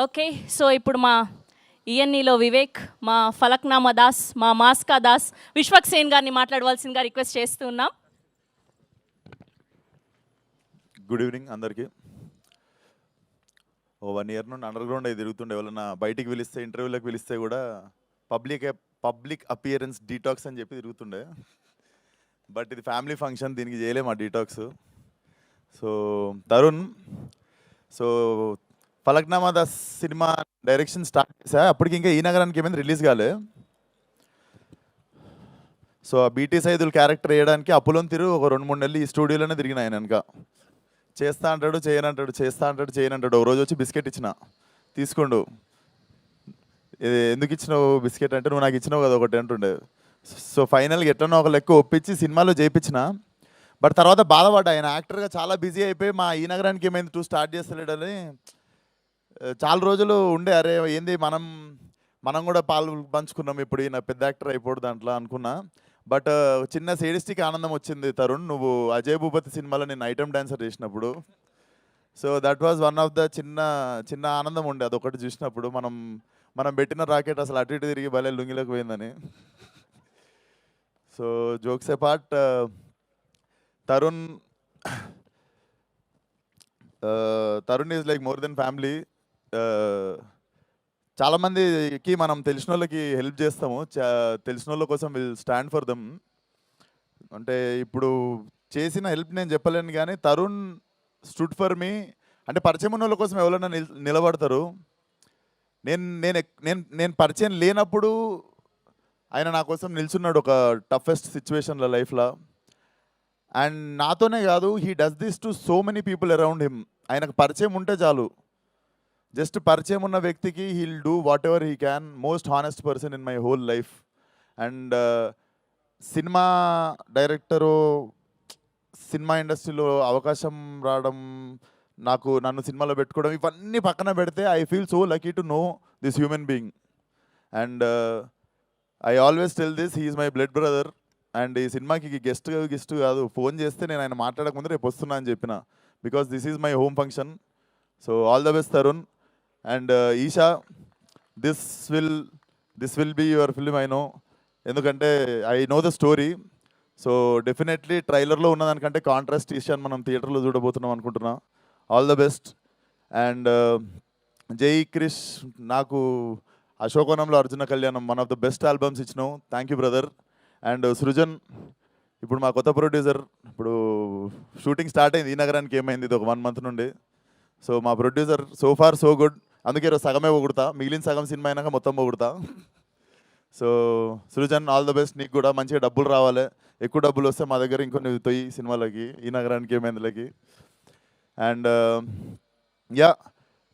Okay, so ఇప్పుడు మా ఈఎన్ఈలో వివేక్, మా ఫలక్నామా దాస్, మా మాస్కా దాస్, విశ్వక్ సేన్ గారిని మాట్లాడవలసిందిగా రిక్వెస్ట్ చేస్తూ ఉన్నాం. గుడ్ ఈవినింగ్ అందరికీ. 1 ఇయర్ నుండి అండర్ గ్రౌండ్ అయి తిరుగుతుండే, ఎవరైనా బయటికి పిలిస్తే ఇంటర్వ్యూలకు పిలిస్తే కూడా పబ్లిక్ అపియరెన్స్ డీటాక్స్ అని చెప్పి తిరుగుతుండే. బట్ ఇది ఫ్యామిలీ ఫంక్షన్, దీనికి చేయలేము ఆ detox. So Tarun, so Falaknuma Das cinema direction start చేశా, అప్పటికి ఇంకా ఈ నగరానికి ఏమైంది రిలీజ్ కాలే. సో ఆ బీటీ సైదుల్ క్యారెక్టర్ వేయడానికి అప్పులోని తిరుగు ఒక 2-3 నెలలు ఈ స్టూడియోలోనే తిరిగిన ఆయన వెనక. చేస్తా అంటాడు, చేయనంటాడు, చేస్తా అంటాడు, చేయనంటాడు. ఒక రోజు వచ్చి బిస్కెట్ ఇచ్చిన, తీసుకోండు. ఎందుకు ఇచ్చినావు బిస్కెట్ అంటే, నువ్వు నాకు ఇచ్చినావు కదా ఒకటి అంటుండే. సో ఫైనల్గా ఎట్లనో ఒక లెక్క ఒప్పించి సినిమాలో చేయించిన. బట్ తర్వాత బాధపడ్డా, ఆయన యాక్టర్గా చాలా బిజీ అయిపోయి మా ఈ నగరానికి ఏమైంది 2 స్టార్ట్ చేస్తలేడని చాలా రోజులు ఉండే. అరే ఏంది మనం కూడా పాలు పంచుకున్నాం, ఇప్పుడు ఈయన పెద్ద యాక్టర్ అయిపోడు దాంట్లో అనుకున్నా. బట్ చిన్న సేడిస్టిక్ ఆనందం వచ్చింది తరుణ్, నువ్వు అజయ్ భూపతి సినిమాలో నేను ఐటమ్ డాన్సర్ చేసినప్పుడు. So that was one of the చిన్న ఆనందం ఉండే అదొకటి చూసినప్పుడు. మనం పెట్టిన రాకెట్ అసలు అటు ఇటు తిరిగి భలే లుంగిలోకి పోయిందని. So jokes A part, Tarun is like more than family. చాలామందికి మనం తెలిసిన వాళ్ళకి హెల్ప్ చేస్తాము, తెలిసిన వాళ్ళ కోసం విల్ స్టాండ్ ఫర్ దమ్. అంటే ఇప్పుడు చేసిన హెల్ప్ నేను చెప్పలేను, కానీ తరుణ్ స్టూడ్ ఫర్ మీ. అంటే పరిచయం ఉన్న వాళ్ళ కోసం ఎవరైనా నిలబడతారు. నేను పరిచయం లేనప్పుడు ఆయన నా కోసం నిల్చున్నాడు ఒక టఫెస్ట్ సిచ్యువేషన్లో లైఫ్లో. అండ్ నాతోనే కాదు, he does this to so many people around him. ఆయనకు పరిచయం ఉంటే చాలు, జస్ట్ పరిచయం ఉన్న వ్యక్తికి he'll do what ever he can. Most honest person in my whole life. And cinema director, cinema ఇండస్ట్రీలో అవకాశం రావడం, నన్ను సినిమాలో పెట్టుకోవడం, ఇవన్నీ పక్కన పెడితే I feel so lucky to know this human being. And I always tell this, he is my blood brother. And ఈ సినిమాకి గెస్ట్ కాదు, ఫోన్ చేస్తే నేను ఆయన మాట్లాడకముందు రేపు వస్తున్నా అని చెప్పిన, because this is my home function. So all the best Tarun. And Esha, this will be your film, I know. ఎందుకంటే I know the story. So definitely ట్రైలర్లో ఉన్నదానికంటే కాంట్రాస్ట్ ఈషాని మనం థియేటర్లో చూడబోతున్నాం అనుకుంటున్నా. All the best. అండ్ జై క్రిష్, నాకు అశోకవనంలో Arjuna Kalyanam one of the best albums ఇచ్చినావు, thank you brother. And Srujan, ఇప్పుడు మా కొత్త ప్రొడ్యూసర్, ఇప్పుడు షూటింగ్ స్టార్ట్ అయింది ఈ నగరానికి, ఏమైంది ఇది ఒక 1 మంత్ నుండి. సో మా producer so far so good, అందుకే ఈరోజు సగమే పొగుడుతా, మిగిలిన సగం సినిమా అయినాక మొత్తం పొగుడుతా. So Srujan, all the best. నీకు కూడా మంచిగా డబ్బులు రావాలి, ఎక్కువ డబ్బులు వస్తే మా దగ్గర ఇంకొన్ని తొయ్యి సినిమాలకి, ఈ నగరానికి ఏమైందిలకి. And yeah,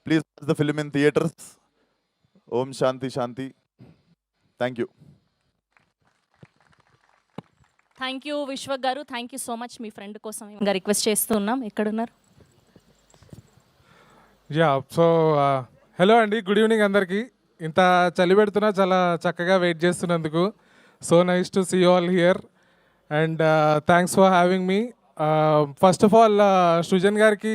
please watch the film in theatres. ఓం శాంతి శాంతి. Thank you. Thank you Vishwak గారు, థ్యాంక్ యూ సో మచ్. మీ ఫ్రెండ్ కోసం ఇంకా రిక్వెస్ట్ చేస్తూ ఉన్నాం, ఎక్కడున్నారు? యా, సో హలో అండి, గుడ్ ఈవినింగ్ అందరికీ. ఇంత చలి పెడుతున్నా చాలా చక్కగా వెయిట్ చేస్తున్నందుకు. So nice to see all here and thanks for having me. First of all Srujan గారికి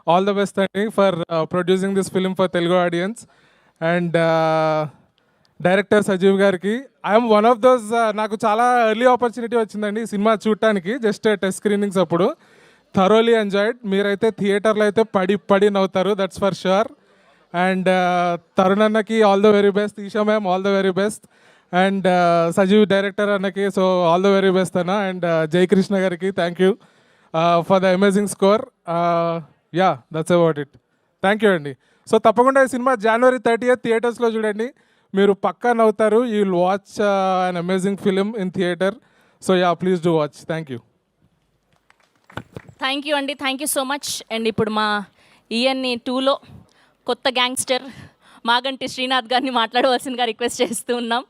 ఆల్ ద బెస్ట్ అండి for producing this film for Telugu audience. And director Sajeev గారికి, ఐఎమ్ వన్ ఆఫ్ దోస్, నాకు చాలా ఎర్లీ ఆపర్చునిటీ వచ్చిందండి ఈ cinema చూడటానికి, just test screenings అప్పుడు. Thoroughly enjoyed. మీరైతే థియేటర్లో అయితే పడి నవ్వుతారు, that's for sure. And Tarun అన్నకి all the very best, Eesha ma'am all the very best. And Sajeev director అన్నకి so all the very best అన్న. అండ్ జయకృష్ణ గారికి thank you for the amazing score. Yeah, that's about it. Thank you అండి. So తప్పకుండా ఈ cinema January 30th థియేటర్స్లో చూడండి, మీరు పక్కా నవ్వుతారు. You will watch an amazing film in theatre. So yeah, please do watch. Thank you. Thank you అండి, thank you so much. And ఇప్పుడు మా ఈఎన్ఈ 2లో కొత్త గ్యాంగ్స్టర్ మాగంటి శ్రీనాథ్ గారిని మాట్లాడవలసిందిగా రిక్వెస్ట్ చేస్తూ ఉన్నాం.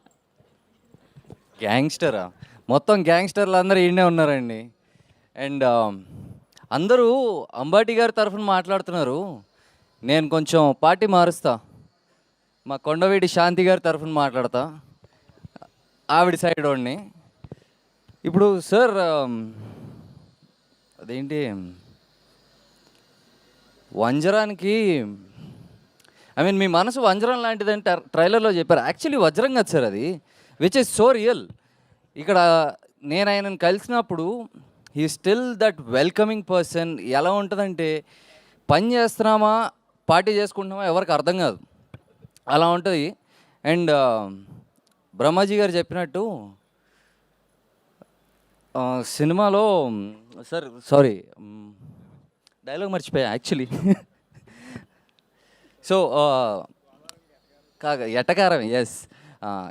గ్యాంగ్స్టరా? మొత్తం గ్యాంగ్స్టర్లు అందరూ ఈడనే ఉన్నారండి. అండ్ అందరూ అంబాటి గారి తరఫున మాట్లాడుతున్నారు, నేను కొంచెం పార్టీ మారుస్తా, మా కొండవీటి శాంతి గారి తరఫున మాట్లాడతా, ఆవిడ సైడ్ వాడిని. ఇప్పుడు సార్ అదేంటి వంజరానికి ఐ మీన్ మీ మనసు వజ్రం లాంటిదని ట్రైలర్లో చెప్పారు. యాక్చువల్లీ వజ్రం కాదు సార్ అది, విచ్ ఇస్ సో రియల్. ఇక్కడ నేను ఆయనను కలిసినప్పుడు he still that welcoming person. ఎలా ఉంటుందంటే పని చేస్తున్నామా పార్టీ చేసుకుంటున్నామా ఎవరికి అర్థం కాదు, అలా ఉంటుంది. అండ్ బ్రహ్మాజీ గారు చెప్పినట్టు సినిమాలో సార్ సారీ డైలాగ్ మర్చిపోయా యాక్చువల్లీ. సో ఎటకారం, ఎస్.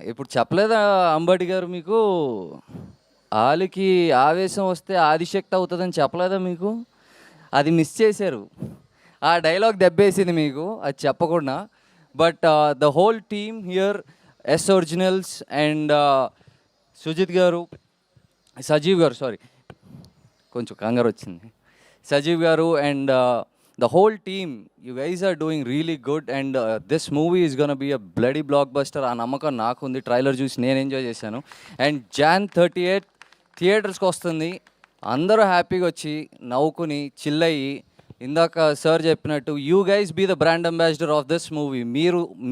ఇప్పుడు చెప్పలేదా అంబటి గారు మీకు, ఆలికి ఆవేశం వస్తే ఆదిశక్తి అవుతుందని చెప్పలేదా మీకు? అది మిస్ చేశారు, ఆ డైలాగ్ దెబ్బేసింది మీకు అది చెప్పకుండా. But the whole team here, S Originals and Sujith garu, Sajeev garu, sorry కొంచెం కంగారు వచ్చింది, Sajeev garu and the whole team, you guys are doing really good and this movie is gonna be a bloody blockbuster. ఆ నమ్మకం నాకు ఉంది, ట్రైలర్ చూసి నేను ఎంజాయ్ చేశాను. అండ్ Jan 38 థియేటర్స్కి వస్తుంది, అందరూ హ్యాపీగా వచ్చి నవ్వుకుని చిల్లయ్యి, ఇందాక సార్ చెప్పినట్టు you guys be the brand ambassador of this movie.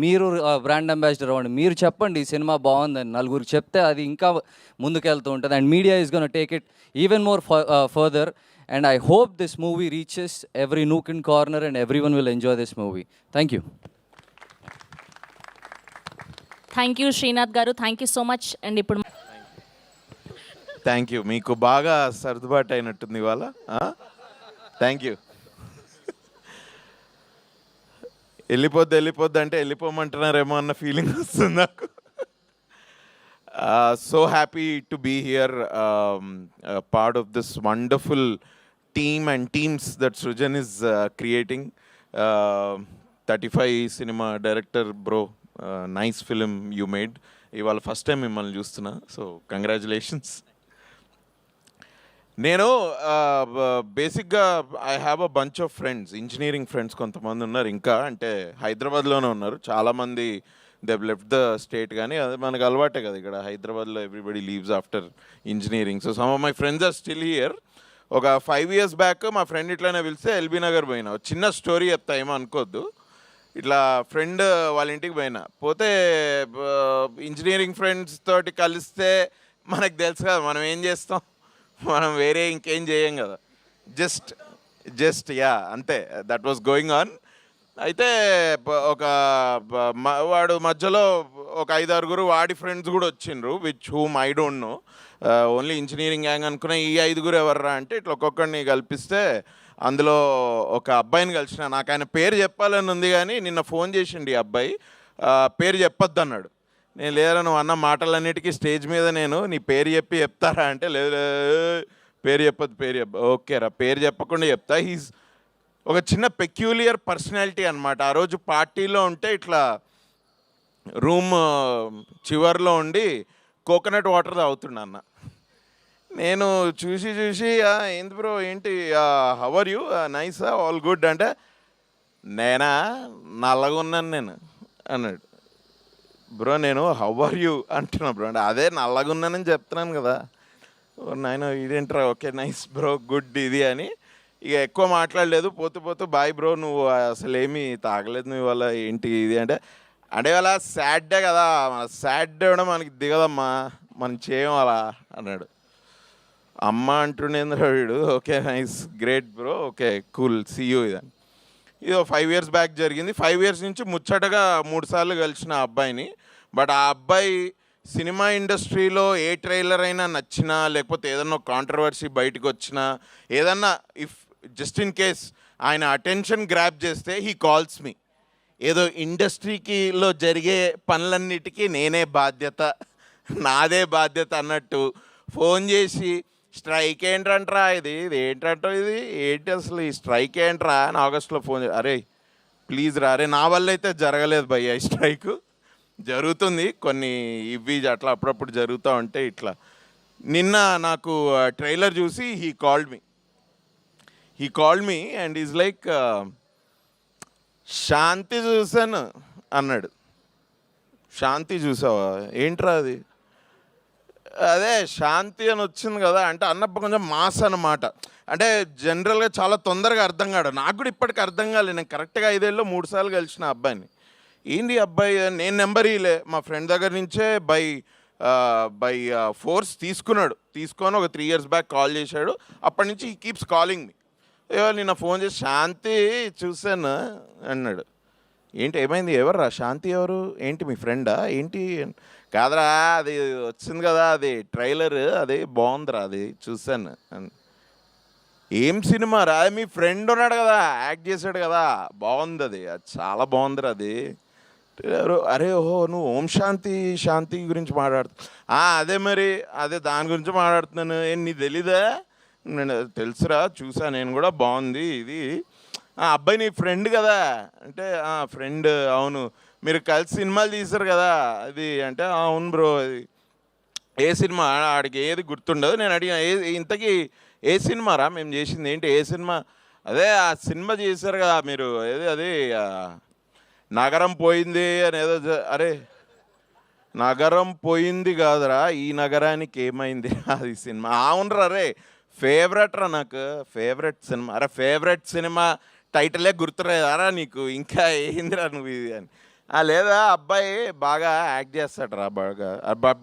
మీరు బ్రాండ్ అంబాసిడర్ అవ్వండి, మీరు చెప్పండి ఈ సినిమా బాగుందని, నలుగురికి చెప్తే అది ఇంకా ముందుకెళ్తూ ఉంటుంది. And media is gonna take it even more further. And I hope this movie reaches every nook and corner and everyone will enjoy this movie. Thank you. Thank you Srinath గారు, thank you so much. And ఇప్పుడు thank you. మీకు బాగా సర్దుబాటు అయినట్టుంది ఇవాళ. Thank you. వెళ్ళిపోద్ది అంటే వెళ్ళిపోమంటున్నారేమో అన్న ఫీలింగ్ వస్తుంది నాకు. So happy to be here, part of this wonderful team and teams that Srujan is creating. 35 cinema director bro, nice film you made. ఇవాళ ఫస్ట్ టైం మిమ్మల్ని చూస్తున్నా, సో కంగ్రాచులేషన్స్. నేను బేసిక్గా I have a bunch of friends, engineering friends కొంతమంది ఉన్నారు, ఇంకా అంటే హైదరాబాద్లోనే ఉన్నారు. చాలామంది దే లెఫ్ట్ ద స్టేట్, కానీ అది మనకు అలవాటే కదా ఇక్కడ హైదరాబాద్లో, everybody leaves after engineering. So some of my friends are still here. ఒక 5 years బ్యాక్ మా ఫ్రెండ్ ఇట్లానే పిలిస్తే ఎల్బీ నగర్ పోయినా. చిన్న స్టోరీ చెప్తా, ఏమో అనుకోవద్దు. ఇట్లా ఫ్రెండ్ వాళ్ళ ఇంటికి పోతే ఇంజనీరింగ్ ఫ్రెండ్స్ తోటి కలిస్తే మనకు తెలుసు కదా మనం ఏం చేస్తాం, మనం వేరే ఇంకేం చేయం కదా, జస్ట్ యా అంతే, దట్ వాస్ గోయింగ్ ఆన్. అయితే వాడు మధ్యలో ఒక 5-6 వాడి ఫ్రెండ్స్ కూడా వచ్చిండ్రు, which whom I don't know, only engineering gang అనుకున్న. ఈ 5 ఎవర్రా అంటే ఇట్లా ఒక్కొక్కడిని కల్పిస్తే అందులో ఒక అబ్బాయిని కలిసిన. నాకు ఆయన పేరు చెప్పాలని ఉంది, కానీ నిన్న ఫోన్ చేసిండు ఈ అబ్బాయి, పేరు చెప్పొద్దు అన్నాడు. నేను లేదా నువ్వు అన్న మాటలన్నిటికీ స్టేజ్ మీద నేను నీ పేరు చెప్తారా అంటే లేదు పేరు చెప్పొద్దు. ఓకే రా, పేరు చెప్పకుండా చెప్తా. హీస్ ఒక చిన్న పెక్యూలియర్ పర్సనాలిటీ అనమాట. ఆ రోజు పార్టీలో ఉంటే ఇట్లా రూమ్ చివర్లో ఉండి కోకోనట్ వాటర్ తాగుతుండ అన్న. నేను చూసి ఏంది బ్రో ఏంటి, how are you, nice, all good అంటే, నేనా నల్లగా ఉన్నాను నేను అన్నాడు. బ్రో నేను హౌ ఆర్ యూ అంటున్నా బ్రో అంటే, అదే నల్లగా ఉన్నానని చెప్తున్నాను కదా. నాయన ఇదేంట్రా, ఓకే నైస్ బ్రో గుడ్ ఇది అని. ఇక ఎక్కువ మాట్లాడలేదు, పోతూ బాయ్ బ్రో నువ్వు అసలు ఏమీ తాగలేదు నువ్వు ఇవాళ ఏంటి ఇది అంటే ఇవాళ సాడ్ డే కదా, సాడ్ డే కూడా మనకి దిగదమ్మా, మనం చేయం అలా అన్నాడు. అమ్మ అంటుండేంద్ర వీడు. Okay nice great bro, okay cool see you ఇదని. ఇది 5 years బ్యాక్ జరిగింది. 5 years నుంచి ముచ్చటగా 3 సార్లు కలిసిన ఆ అబ్బాయిని. బట్ ఆ అబ్బాయి సినిమా ఇండస్ట్రీలో ఏ ట్రైలర్ అయినా నచ్చినా, లేకపోతే ఏదన్నా కాంట్రవర్సీ బయటకు వచ్చినా, ఏదన్నా ఇఫ్ జస్ట్ ఇన్ కేస్ ఆయన అటెన్షన్ గ్రాప్ చేస్తే హీ కాల్స్ మీ. ఏదో ఇండస్ట్రీకిలో జరిగే పనులన్నిటికీ నాదే బాధ్యత అన్నట్టు ఫోన్ చేసి స్ట్రైక్ ఏంటంట్రా ఇది ఏంటంటో ఏంటి అసలు ఈ స్ట్రైక్ ఏంట్రా అని ఆగస్టులో ఫోన్ అరే ప్లీజ్ రా, అరే నా వల్ల అయితే జరగలేదు భయ్య, ఈ స్ట్రైక్ జరుగుతుంది కొన్ని ఇవి అట్లా అప్పుడప్పుడు జరుగుతూ ఉంటే ఇట్లా. నిన్న నాకు ట్రైలర్ చూసి he called me and is like Shanti చూసాను అన్నాడు. శాంతి చూసావా, ఏంట్రా అది? అదే శాంతి అని వచ్చింది కదా అంటే అన్నప్పుడు కొంచెం మాస్ అన్నమాట. అంటే జనరల్గా చాలా తొందరగా అర్థం కాడు, నాకు కూడా ఇప్పటికి అర్థం కాలేదు. నేను కరెక్ట్గా 5 ఏళ్ళలో 3 సార్లు కలిసిన అబ్బాయిని. ఏంది అబ్బాయి, నేను నెంబర్ ఇలే మా ఫ్రెండ్ దగ్గర నుంచే బై ఫోర్స్ తీసుకొని ఒక 3 years బ్యాక్ కాల్ చేశాడు. అప్పటి నుంచి ఈ కీప్స్ కాలింగ్ మీ. నిన్న ఫోన్ చేసి శాంతి చూశాను అన్నాడు. ఏంటి ఏమైంది, ఎవర్రా శాంతి ఎవరు, ఏంటి మీ ఫ్రెండా ఏంటి? కాదరా అది వచ్చింది కదా, అది ట్రైలర్, అది బాగుందిరా, అది చూశాను. ఏం సినిమా రా, మీ ఫ్రెండ్ ఉన్నాడు కదా, యాక్ట్ చేశాడు కదా, బాగుంది అది చాలా బాగుందిరా అది. అరే ఓహో నువ్వు ఓం శాంతి గురించి మాట్లాడుతు అదే మరి అదే దాని గురించి మాట్లాడుతున్నాను. నీ తెలీదా? నేను తెలుసురా, చూసా నేను కూడా, బాగుంది ఇది. అబ్బాయి నీ ఫ్రెండ్ కదా అంటే, ఫ్రెండ్ అవును, మీరు కలిసి సినిమాలు తీశారు కదా అది అంటే, అవును బ్రో. అది ఏ సినిమా, ఆడికి ఏది గుర్తుండదు. నేను అడిగిన ఇంతకీ ఏ సినిమా రా మేము చేసింది, ఏంటి ఏ సినిమా? అదే ఆ సినిమా చేశారు కదా మీరు, ఏది అది నగరం పోయింది అని ఏదో. అరే నగరం పోయింది కాదురా, ఈ నగరానికి ఏమైంది అది సినిమా. అవునరా, అరే ఫేవరెట్ రా, నాకు ఫేవరెట్ సినిమా. అరే ఫేవరెట్ సినిమా టైటిలే గుర్తురారా నీకు, ఇంకా ఏందిరా నువ్వు ఇది అని. లేదా అబ్బాయి బాగా యాక్ట్ చేస్తాడు రా బాగా,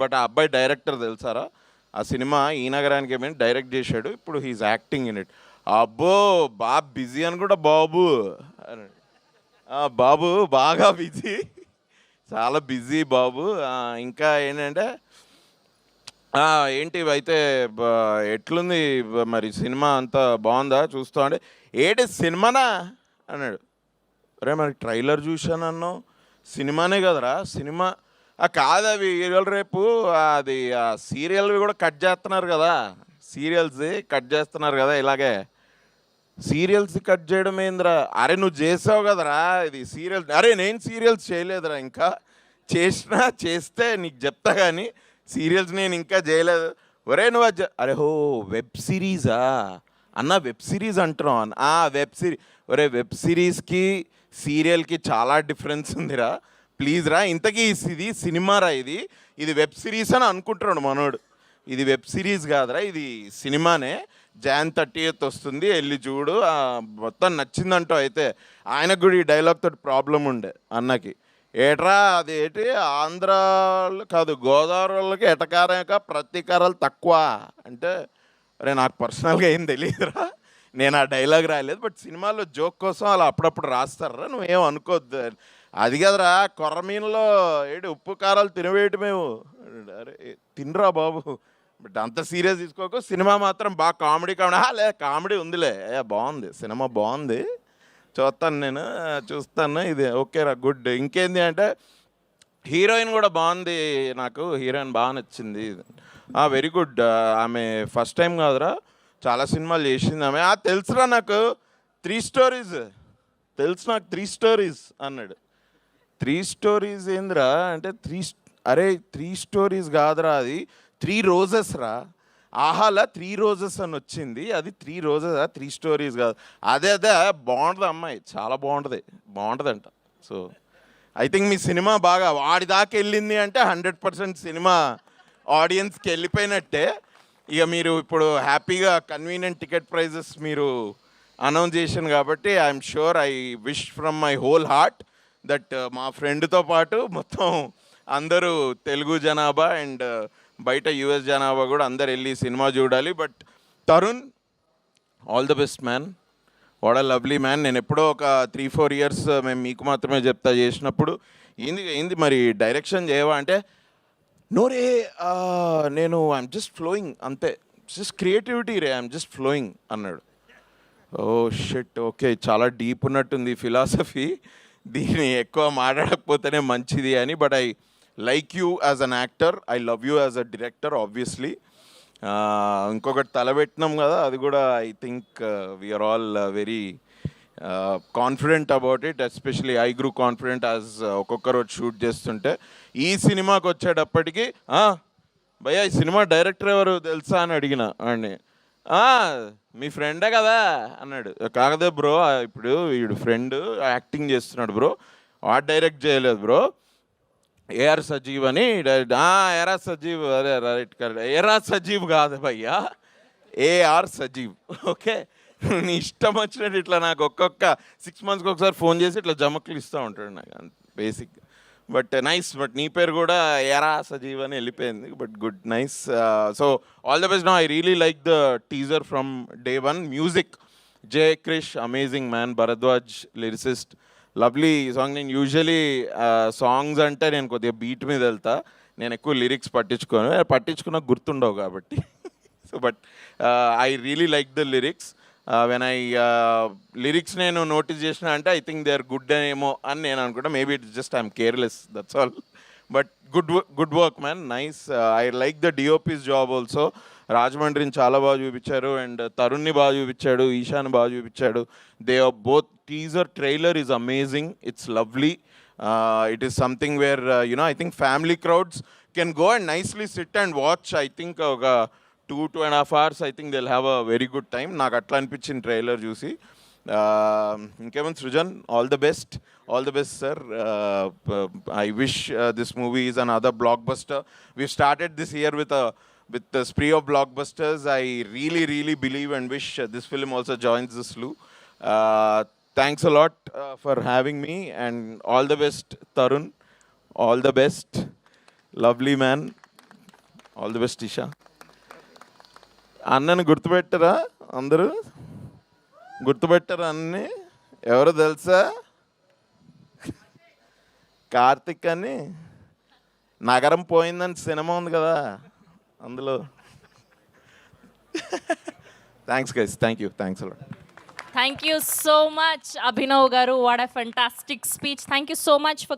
బట్ ఆ అబ్బాయి డైరెక్టర్ తెలుసారా, ఆ సినిమా ఈ నగరానికి ఏమైనా డైరెక్ట్ చేశాడు, ఇప్పుడు హీఈస్ యాక్టింగ్ ఇన్ ఇట్. అబ్బో బాగా బిజీ అని కూడా బాబు బాబు బాగా బిజీ, చాలా బిజీ బాబు. ఇంకా ఏంటంటే ఏంటి అయితే ఎట్లుంది మరి సినిమా అంతా బాగుందా చూస్తా అంటే, ఏంటి సినిమానా అన్నాడు. అరే మరి ట్రైలర్ చూశాను అన్నావు, సినిమానే కదరా సినిమా. కాదు అవి ఇవాళ రేపు అది సీరియల్వి కూడా కట్ చేస్తున్నారు కదా, సీరియల్స్ కట్ చేస్తున్నారు కదా ఇలాగే. సీరియల్స్ కట్ చేయడం ఏందిరా? అరే నువ్వు చేసావు కదరా ఇది సీరియల్స్. అరే నేను సీరియల్స్ చేయలేదురా, ఇంకా చేస్తే నీకు చెప్తా కానీ సీరియల్స్ నేను ఇంకా చేయలేదు. ఒరే నువ్వు అరే హో వెబ్ సిరీసా అన్న, వెబ్ సిరీస్ అంటున్నావు అన్న. Web series. ఒరే వెబ్ సిరీస్కి సీరియల్కి చాలా డిఫరెన్స్ ఉందిరా, ప్లీజ్ రా. ఇంతకీ ఇది సినిమారా, ఇది వెబ్ సిరీస్ అని అనుకుంటున్నాడు మనోడు. ఇది వెబ్ సిరీస్ కాదురా, ఇది సినిమానే. Jan 30th వస్తుంది, వెళ్ళి చూడు, మొత్తం నచ్చిందంటూ. అయితే ఆయనకు కూడా ఈ డైలాగ్ తోటి ప్రాబ్లం ఉండే అన్నకి. ఏట్రా అది ఏంటి, ఆంధ్రాలో కాదు గోదావరి వాళ్ళకి ఎటకారక ప్రతీకారాలు తక్కువ అంటే, అరే నాకు పర్సనల్గా ఏం తెలియదురా, నేను ఆ డైలాగ్ రాయలేదు, బట్ సినిమాలో జోక్ కోసం అలా అప్పుడప్పుడు రాస్తారా, నువ్వేం అనుకోవద్దు. అది కదరా కొర్రమీనలో ఏంటి ఉప్పు కారాలు తినవేయటమేమో. అరే తినరా బాబు, బట్ అంత సీరియస్ తీసుకోకు. సినిమా మాత్రం బాగా కామెడీ లేదా కామెడీ ఉందిలే, బాగుంది సినిమా, బాగుంది, చూస్తాను ఇది ఓకేరా, గుడ్. ఇంకేంది అంటే హీరోయిన్ కూడా బాగుంది, నాకు హీరోయిన్ బాగా నచ్చింది. Very good. ఆమె ఫస్ట్ టైం కాదురా, చాలా సినిమాలు చేసింది ఆమె. తెలుసురా నాకు 3 stories తెలుసు, నాకు 3 stories అన్నాడు. 3 stories ఏందిరా అంటే, అరే 3 stories కాదురా, అది 3 roses రా. ఆహాలా 3 roses అని వచ్చింది, అది 3 roses, 3 stories కాదు. అదే బాగుంటుంది అమ్మాయి, చాలా బాగుంటుందంట. సో ఐ థింక్ మీ సినిమా బాగా వాడి దాకా వెళ్ళింది అంటే 100% సినిమా ఆడియన్స్కి వెళ్ళిపోయినట్టే. ఇక మీరు ఇప్పుడు హ్యాపీగా కన్వీనియంట్ టికెట్ ప్రైజెస్ మీరు అనౌన్స్ చేశాను కాబట్టి I'm sure, I wish from my whole heart that మా ఫ్రెండ్తో పాటు మొత్తం అందరూ తెలుగు జనాభా అండ్ బయట యూఎస్ జనాభా కూడా అందరు వెళ్ళి సినిమా చూడాలి. But Tarun, all the best man, what a lovely man. నేను ఎప్పుడో ఒక 3-4 years మేము మీకు మాత్రమే చెప్తా చేసినప్పుడు, ఏంది మరి డైరెక్షన్ చేయవా అంటే, నోరే నేను ఐఎమ్ జస్ట్ ఫ్లోయింగ్ అంతే, జస్ట్ క్రియేటివిటీ రే, ఐఎమ్ జస్ట్ ఫ్లోయింగ్ అన్నాడు. ఓ షిట్, ఓకే చాలా డీప్ ఉన్నట్టుంది ఫిలాసఫీ, దీన్ని ఎక్కువ మాట్లాడకపోతేనే మంచిది అని. But I like you as an actor, I love you as a director obviously. ఇంకొకటి తలపెట్టినాం కదా, అది కూడా I think we're all very confident about it. Especially I grew confident as ఒక్కొక్క రోజు షూట్ చేస్తుంటే. ఈ సినిమాకి వచ్చేటప్పటికి భయ్యా ఈ సినిమా డైరెక్టర్ ఎవరు తెలుసా అని అడిగిన వాడిని. మీ ఫ్రెండే కదా అన్నాడు. కాకదే బ్రో, ఇప్పుడు వీడు ఫ్రెండ్ యాక్టింగ్ చేస్తున్నాడు బ్రో, వాడు డైరెక్ట్ చేయలేదు బ్రో, ఏఆర్ సజీవ్ అని డైరెక్ట్. ఏఆర్ సజీవ్, అదే రైట్ కరెక్ట్, ఏఆర్ సజీవ్ కాదు భయ్యా, ఏఆర్ సజీవ్. ఓకే, నీ ఇష్టం వచ్చినట్టు ఇట్లా నాకు ఒక్కొక్క 6 monthsకి ఒకసారి ఫోన్ చేసి ఇట్లా జమక్లు ఇస్తూ ఉంటాడు నాకు. బేసిక్. But nice. బట్ నీ పేరు కూడా ఎరా సజీవ్ అని వెళ్ళిపోయింది. But good, nice. So all the best. No I really like the teaser from day one. Music J Krish amazing man. Bharadwaj lyricist, lovely song. నేను యూజువలీ సాంగ్స్ అంటే నేను కొద్దిగా బీట్ మీద వెళ్తా, నేను ఎక్కువ లిరిక్స్ పట్టించుకున్న గుర్తుండవు కాబట్టి. So but I really like the lyrics. When I lyrics నేను నోటీస్ చేసిన అంటే I think they are good ఏమో అని నేను అనుకుంటా. Maybe it's just I'm careless, that's all. But good work man, nice. I like the DOP's job also. రాజమండ్రిని చాలా బాగా చూపించారు, అండ్ తరుణ్ని బాగా చూపించాడు, ఈశాన్ బాగా చూపించాడు. They are both. Teaser trailer is amazing, it's lovely. It is something where I think family crowds can go and nicely sit and watch. I think 2.5 hours I think they'll have a very good time. నాకు అట్లా అనిపించింది trailer చూసి. ఇంకేమైనా Srujan, all the best sir. I wish this movie is another blockbuster. We've started this year with the spree of blockbusters. I really believe and wish this film also joins the slew. Thanks a lot for having me, and all the best, Tarun. All the best. Lovely man. All the best, Isha. అన్నని గుర్తుపెట్టరా అందరూ? గుర్తుపెట్టరా అన్ని? ఎవరు తెలుసా? కార్తిక్ అని. నగరం పోయిందని cinema ఉంది కదా అందులో. Thanks guys, thank you, thanks a lot. Thank you so much, Abhinav garu. What a fantastic speech. Thank you so much for